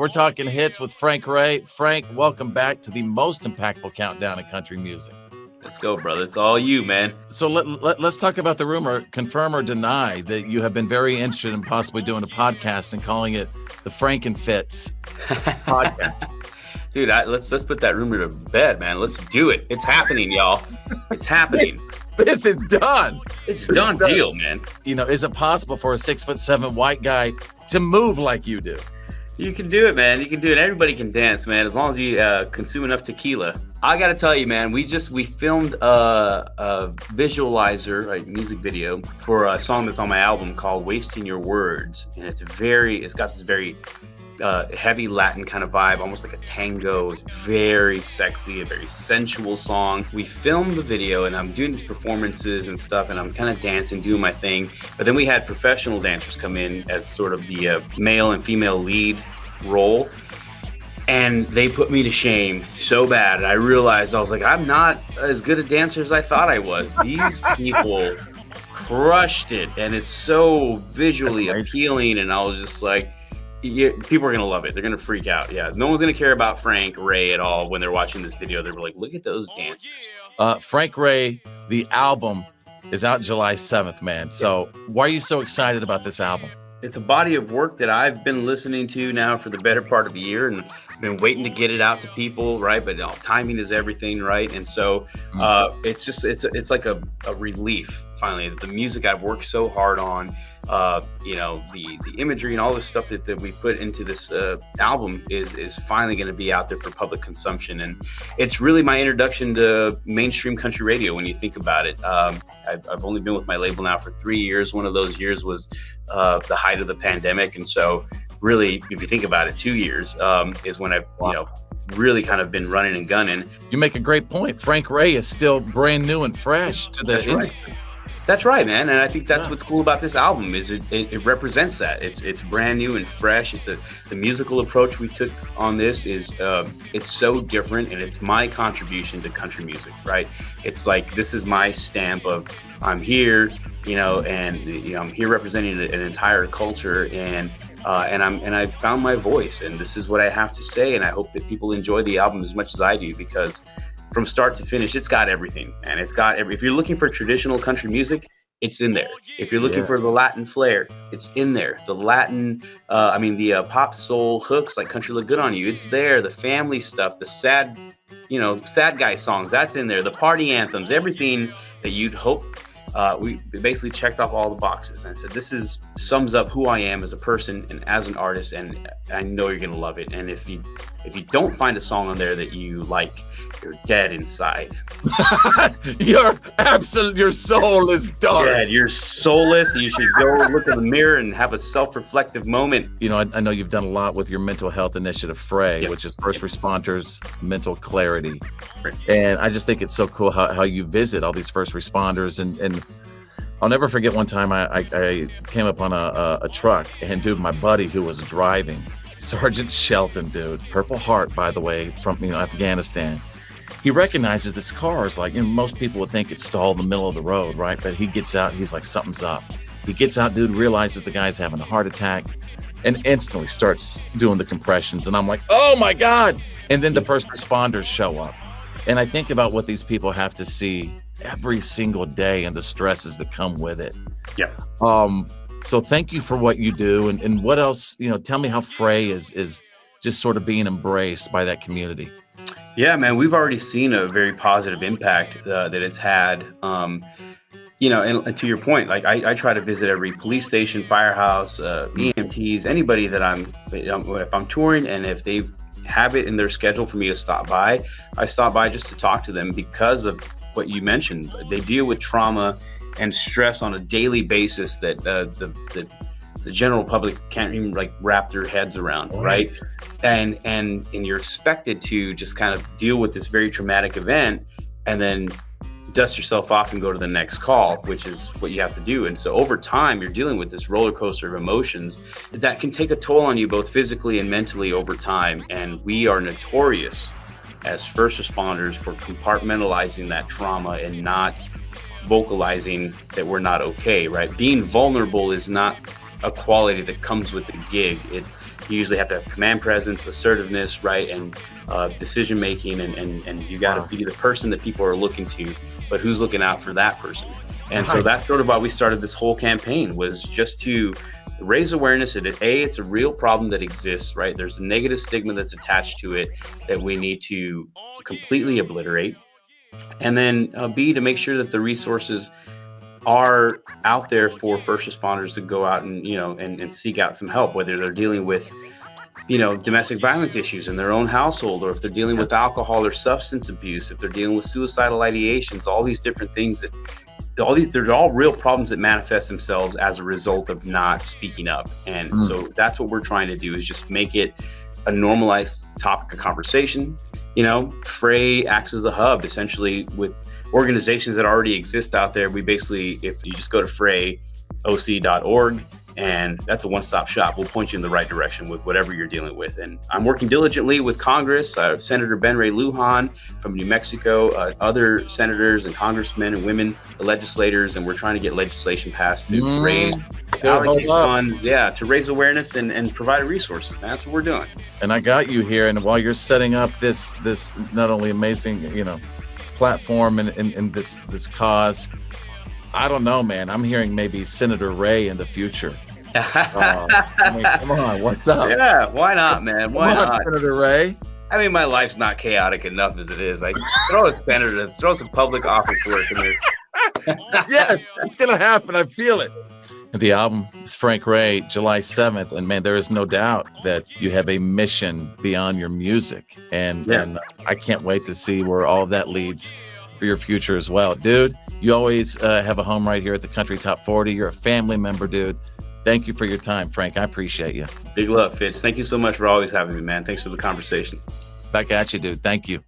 We're talking hits with Frank Ray. Frank, welcome back to the most impactful countdown in country music. Let's go, brother. It's all you, man. So let's talk about the rumor, confirm or deny that you have been very interested in possibly doing a podcast and calling it the Frank and Fitz podcast. Dude, let's put that rumor to bed, man. Let's do it. It's happening, y'all. It's happening. This is done. It's a done deal, man. You know, is it possible for a 6'7" white guy to move like you do? You can do it, man. You can do it. Everybody can dance, man, as long as you consume enough tequila. I got to tell you, man, we filmed a visualizer, a music video for a song that's on my album called Wasting Your Words. And it's got this very heavy Latin kind of vibe, almost like a tango. It's very sexy, a very sensual song. We filmed the video and I'm doing these performances and stuff, and I'm kind of dancing, doing my thing. But then we had professional dancers come in as sort of the male and female lead role. And they put me to shame so bad. And I realized, I was like, I'm not as good a dancer as I thought I was. These people crushed it. And it's so visually appealing. And I was just like, people are going to love it. They're going to freak out. Yeah. No one's going to care about Frank Ray at all when they're watching this video. They're like, look at those dancers. Frank Ray, the album is out July 7th, man. So why are you so excited about this album? It's a body of work that I've been listening to now for the better part of a year, and been waiting to get it out to people, right? But timing is everything, right? And so it's like a relief finally. The music I've worked so hard on, the imagery and all the stuff that we put into this album is finally going to be out there for public consumption. And it's really my introduction to mainstream country radio when you think about it. I've only been with my label now for 3 years. One of those years was the height of the pandemic. And so really, if you think about it, 2 years is when I've, really kind of been running and gunning. You make a great point. Frank Ray is still brand new and fresh to the industry. Right. That's right, man. And I think that's what's cool about this album is it represents that. It's brand new and fresh. The musical approach we took on this is it's so different, and it's my contribution to country music, right? It's like, this is my stamp of I'm here, and I'm here representing an entire culture, and I found my voice, and this is what I have to say, and I hope that people enjoy the album as much as I do, because from start to finish, it's got everything, and it's got if you're looking for traditional country music, it's in there. If you're looking for the Latin flair, it's in there. The Latin, the pop soul hooks like Country Look Good on You, it's there. The family stuff, the sad guy songs, that's in there. The party anthems, everything that you'd hope. We basically checked off all the boxes, and I said, this sums up who I am as a person and as an artist, and I know you're gonna love it. And if you don't find a song on there that you like, you're dead inside. Your soul is dark. Dead. You're soulless. You should go look in the mirror and have a self-reflective moment. I know you've done a lot with your mental health initiative, FRAY, which is First Responders Mental Clarity. Right. And I just think it's so cool how you visit all these first responders. And I'll never forget one time I came up on a truck, and dude, my buddy who was driving, Sergeant Shelton, dude, Purple Heart, by the way, from Afghanistan. He recognizes this car is like, most people would think it's stalled in the middle of the road, right? But he gets out, he's like, something's up. He gets out, dude, realizes the guy's having a heart attack, and instantly starts doing the compressions. And I'm like, oh my God. And then the first responders show up. And I think about what these people have to see every single day and the stresses that come with it. Yeah. So thank you for what you do. And what else, tell me how FRAY is just sort of being embraced by that community. Yeah, man, we've already seen a very positive impact that it's had. And to your point, like I try to visit every police station, firehouse, EMTs, anybody that if I'm touring, and if they have it in their schedule for me to stop by, I stop by just to talk to them because of what you mentioned. They deal with trauma and stress on a daily basis that the general public can't even wrap their heads around, right? And you're expected to just kind of deal with this very traumatic event and then dust yourself off and go to the next call, which is what you have to do. And so over time, you're dealing with this roller coaster of emotions that can take a toll on you both physically and mentally over time. And we are notorious as first responders for compartmentalizing that trauma and not vocalizing that we're not okay, right? Being vulnerable is not a quality that comes with the gig. you usually have to have command presence, assertiveness, right, and decision making, and you got to be the person that people are looking to, but who's looking out for that person. And so that's sort of why we started this whole campaign, was just to raise awareness that it's a real problem that exists, right? There's a negative stigma that's attached to it that we need to completely obliterate. And then B, to make sure that the resources are out there for first responders to go out and, and seek out some help, whether they're dealing with, domestic violence issues in their own household, or if they're dealing with alcohol or substance abuse, if they're dealing with suicidal ideations, all these different things they're all real problems that manifest themselves as a result of not speaking up. And so that's what we're trying to do, is just make it a normalized topic of conversation. Fray acts as a hub, essentially, with organizations that already exist out there. We basically, if you just go to frayoc.org, and that's a one-stop shop. We'll point you in the right direction with whatever you're dealing with. And I'm working diligently with Congress, Senator Ben Ray Lujan from New Mexico, other senators and congressmen and women, the legislators, and we're trying to get legislation passed to raise funds, to raise awareness and provide resources. Man, that's what we're doing. And I got you here. And while you're setting up this not only amazing, platform and this cause, I don't know, man. I'm hearing maybe Senator Ray in the future. Come on, what's up? Yeah, why not, man? Why not, Senator Ray? I mean, my life's not chaotic enough as it is. Like, throw a senator, throw some public office work in there. Yes, it's gonna happen. I feel it. The album is Frank Ray, July 7th, and man, there is no doubt that you have a mission beyond your music, and I can't wait to see where all of that leads for your future as well, dude. You always have a home right here at the Country Top 40. You're a family member, dude. Thank you for your time, Frank. I appreciate you. Big love, Fitz. Thank you so much for always having me, man. Thanks for the conversation. Back at you, dude. Thank you.